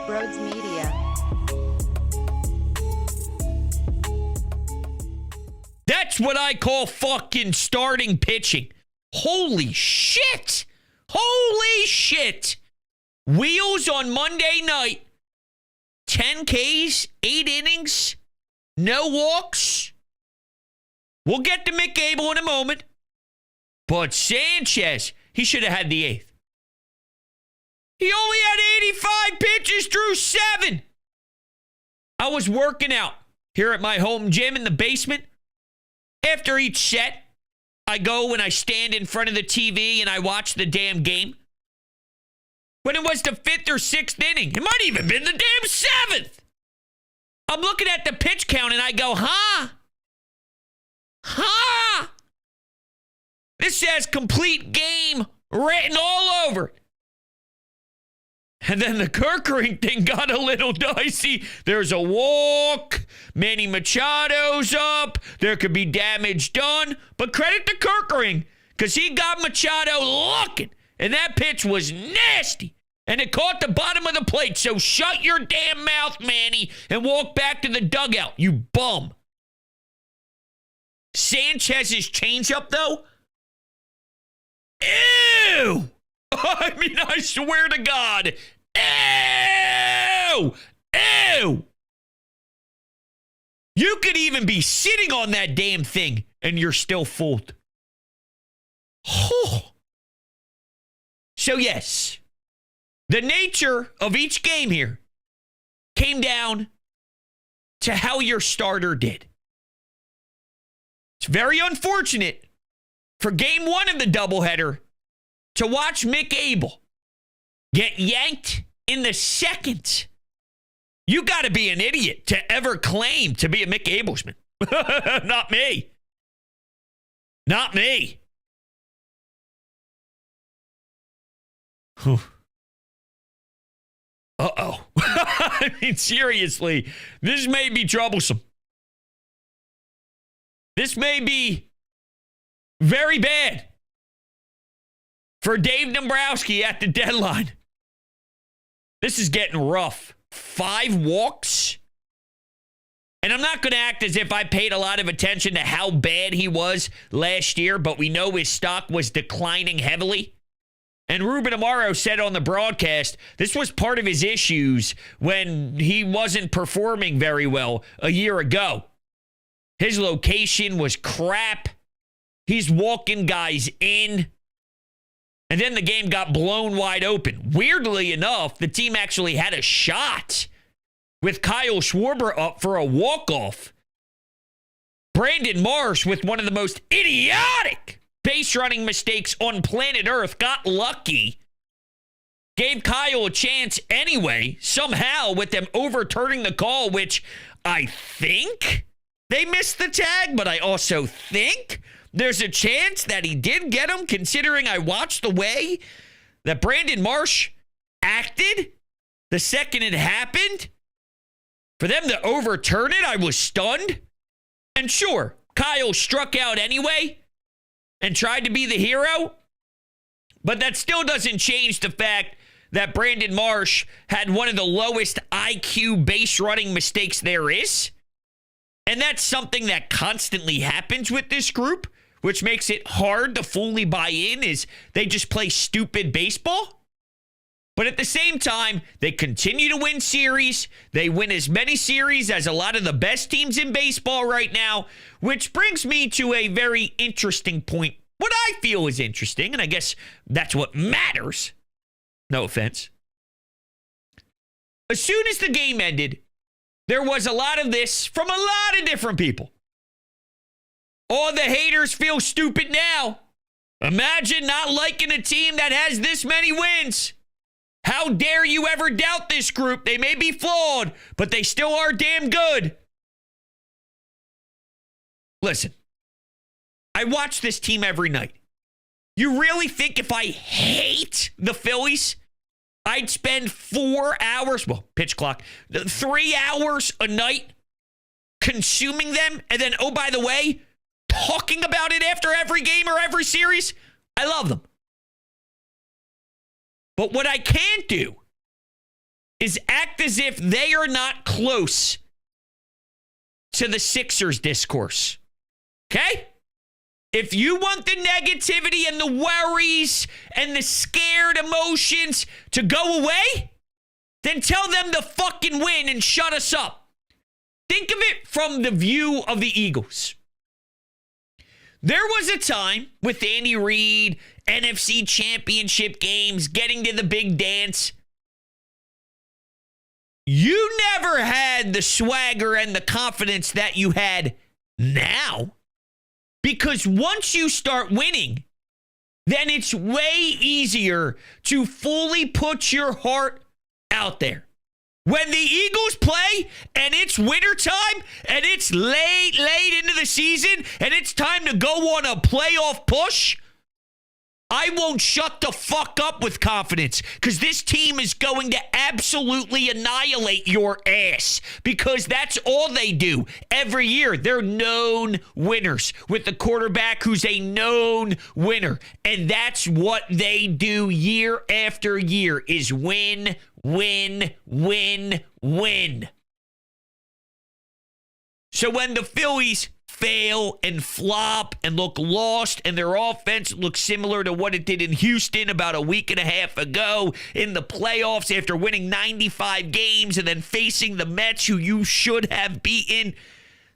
Brodes Media. That's what I call fucking starting pitching. Holy shit. Holy shit. Wheels on Monday night. 10 Ks, 8 innings, no walks. We'll get to McAble in a moment. But Sanchez, he should have had the 8th. He only had 85 pitches through 7. I was working out here at my home gym in the basement. After each set, I go and I stand in front of the TV and I watch the damn game. When it was the 5th or 6th inning, it might even been the damn 7th. I'm looking at the pitch count and I go, This says complete game written all over it. And then the Kerkering thing got a little dicey. There's a walk. Manny Machado's up. There could be damage done. But credit to Kerkering, because he got Machado looking. And that pitch was nasty. And it caught the bottom of the plate. So shut your damn mouth, Manny, and walk back to the dugout, you bum. Sanchez's changeup, though? Ew! I mean, I swear to God. Ew! Ew! You could even be sitting on that damn thing, and you're still fooled. Oh. So, yes, the nature of each game here came down to how your starter did. It's very unfortunate for game 1 of the doubleheader to watch McAble get yanked in the 2nd. You got to be an idiot to ever claim to be a McAblesman. Not me. Not me. Uh-oh. I mean, seriously, this may be troublesome. This may be very bad for Dave Dombrowski at the deadline. This is getting rough. 5 walks. And I'm not going to act as if I paid a lot of attention to how bad he was last year, but we know his stock was declining heavily. And Ruben Amaro said on the broadcast, this was part of his issues when he wasn't performing very well a year ago. His location was crap. He's walking guys in. And then the game got blown wide open. Weirdly enough, the team actually had a shot with Kyle Schwarber up for a walk-off. Brandon Marsh, with one of the most idiotic base running mistakes on planet Earth, got lucky. Gave Kyle a chance anyway, somehow, with them overturning the call, which I think they missed the tag, but I also think there's a chance that he did get him, considering I watched the way that Brandon Marsh acted the second it happened. For them to overturn it, I was stunned. And sure, Kyle struck out anyway and tried to be the hero. But that still doesn't change the fact that Brandon Marsh had one of the lowest IQ base running mistakes there is. And that's something that constantly happens with this group, which makes it hard to fully buy in, is they just play stupid baseball. But at the same time, they continue to win series. They win as many series as a lot of the best teams in baseball right now, which brings me to a very interesting point. What I feel is interesting, and I guess that's what matters. No offense. As soon as the game ended, there was a lot of this from a lot of different people. All the haters feel stupid now. Imagine not liking a team that has this many wins. How dare you ever doubt this group? They may be flawed, but they still are damn good. Listen, I watch this team every night. You really think if I hate the Phillies, I'd spend 4 hours, well, pitch clock, 3 hours a night consuming them, and then, oh, by the way, talking about it after every game or every series? I love them. But what I can't do is act as if they are not close to the Sixers discourse. Okay? If you want the negativity and the worries and the scared emotions to go away, then tell them to fucking win and shut us up. Think of it from the view of the Eagles. There was a time with Andy Reid, NFC Championship games, getting to the big dance. You never had the swagger and the confidence that you had now. Because once you start winning, then it's way easier to fully put your heart out there. When the Eagles play and it's wintertime and it's late into the season and it's time to go on a playoff push, I won't shut the fuck up with confidence because this team is going to absolutely annihilate your ass because that's all they do every year. They're known winners with the quarterback who's a known winner. And that's what they do year after year is win, win, win, win. So when the Phillies fail and flop and look lost and their offense looks similar to what it did in Houston about a week and a half ago in the playoffs after winning 95 games and then facing the Mets who you should have beaten,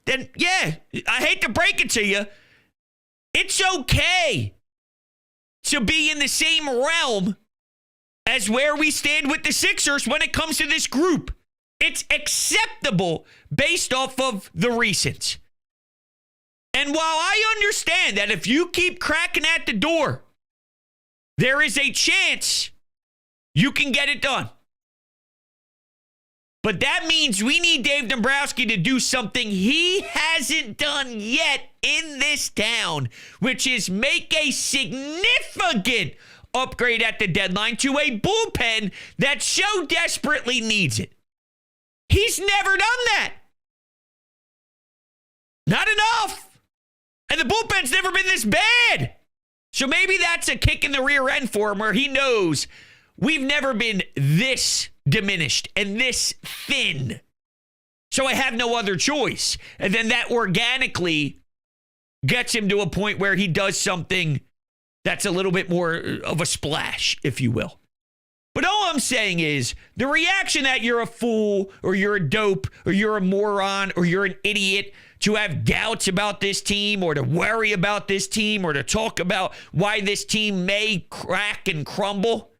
then yeah, I hate to break it to you, it's okay to be in the same realm as where we stand with the Sixers when it comes to this group. It's acceptable based off of the recent. And while I understand that if you keep cracking at the door, there is a chance you can get it done. But that means we need Dave Dombrowski to do something he hasn't done yet in this town, which is make a significant upgrade at the deadline to a bullpen that so desperately needs it. He's never done that. Not enough. And the bullpen's never been this bad. So maybe that's a kick in the rear end for him where he knows we've never been this diminished and this thin. So I have no other choice. And then that organically gets him to a point where he does something that's a little bit more of a splash, if you will. But all I'm saying is the reaction that you're a fool or you're a dope or you're a moron or you're an idiot to have doubts about this team or to worry about this team or to talk about why this team may crack and crumble,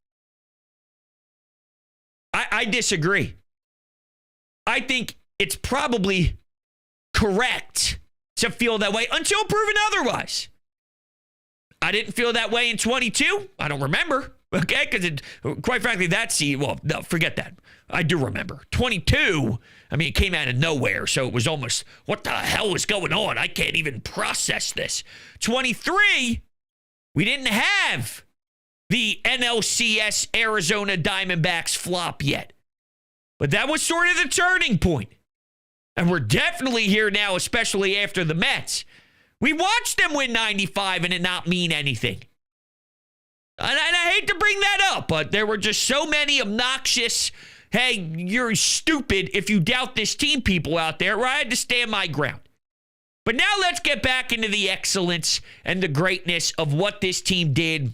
I disagree. I think it's probably correct to feel that way until proven otherwise. I didn't feel that way in 22. I don't remember. Okay, because quite frankly, no, forget that. I do remember. 22, I mean, it came out of nowhere, so it was almost, what the hell is going on? I can't even process this. 23, we didn't have the NLCS Arizona Diamondbacks flop yet. But that was sort of the turning point. And we're definitely here now, especially after the Mets. We watched them win 95 and it not mean anything. And I hate to bring that up, but there were just so many obnoxious, hey, you're stupid if you doubt this team people out there where I had to stand my ground. But now let's get back into the excellence and the greatness of what this team did.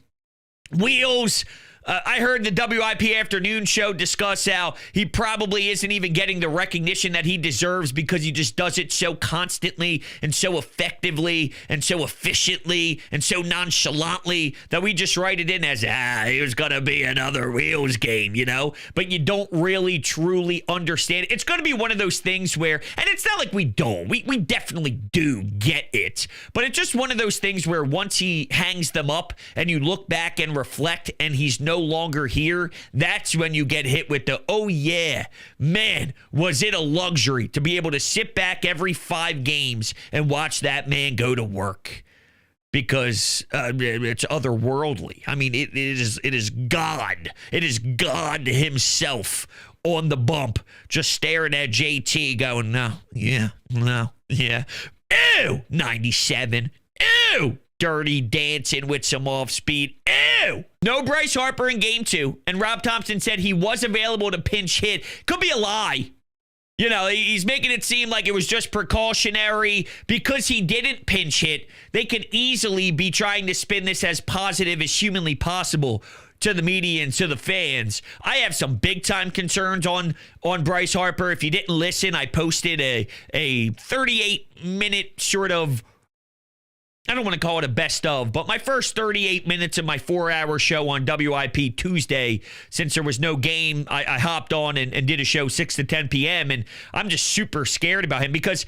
Wheels. I heard the WIP afternoon show discuss how he probably isn't even getting the recognition that he deserves because he just does it so constantly and so effectively and so efficiently and so nonchalantly that we just write it in as, here's going to be another Wheels game, you know? But you don't really truly understand it. It's going to be one of those things where, and it's not like we don't. We definitely do get it. But it's just one of those things where once he hangs them up and you look back and reflect and he's no longer here, that's when you get hit with the, oh yeah, man, was it a luxury to be able to sit back every 5 games and watch that man go to work. Because it's otherworldly. I mean, it is God. It is God himself on the bump, just staring at JT going, no, yeah, 97, ew, Dirty Dancing with some off speed. Ew! No Bryce Harper in game 2. And Rob Thompson said he was available to pinch hit. Could be a lie. You know, he's making it seem like it was just precautionary because he didn't pinch hit. They could easily be trying to spin this as positive as humanly possible to the media and to the fans. I have some big time concerns on Bryce Harper. If you didn't listen, I posted a 38-minute sort of, I don't want to call it a best of, but my first 38 minutes of my 4-hour show on WIP Tuesday, since there was no game, I hopped on and did a show 6 to 10 p.m. And I'm just super scared about him because,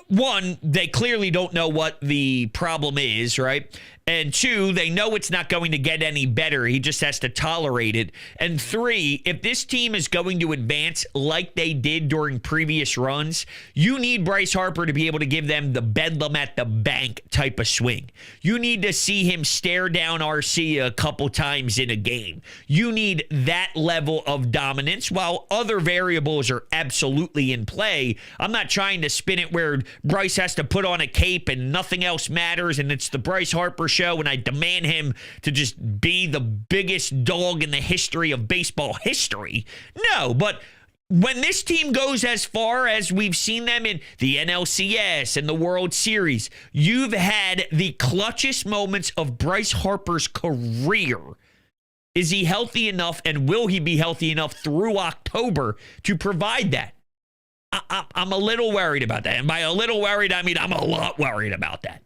one, they clearly don't know what the problem is, right? And 2, they know it's not going to get any better. He just has to tolerate it. And 3, if this team is going to advance like they did during previous runs, you need Bryce Harper to be able to give them the bedlam at the bank type of swing. You need to see him stare down RC a couple times in a game. You need that level of dominance while other variables are absolutely in play. I'm not trying to spin it where Bryce has to put on a cape and nothing else matters and it's the Bryce Harper show and I demand him to just be the biggest dog in the history of baseball history. No, but when this team goes as far as we've seen them in the NLCS and the World Series, you've had the clutchest moments of Bryce Harper's career. Is he healthy enough and will he be healthy enough through October to provide that? I'm a little worried about that. And by a little worried, I mean I'm a lot worried about that.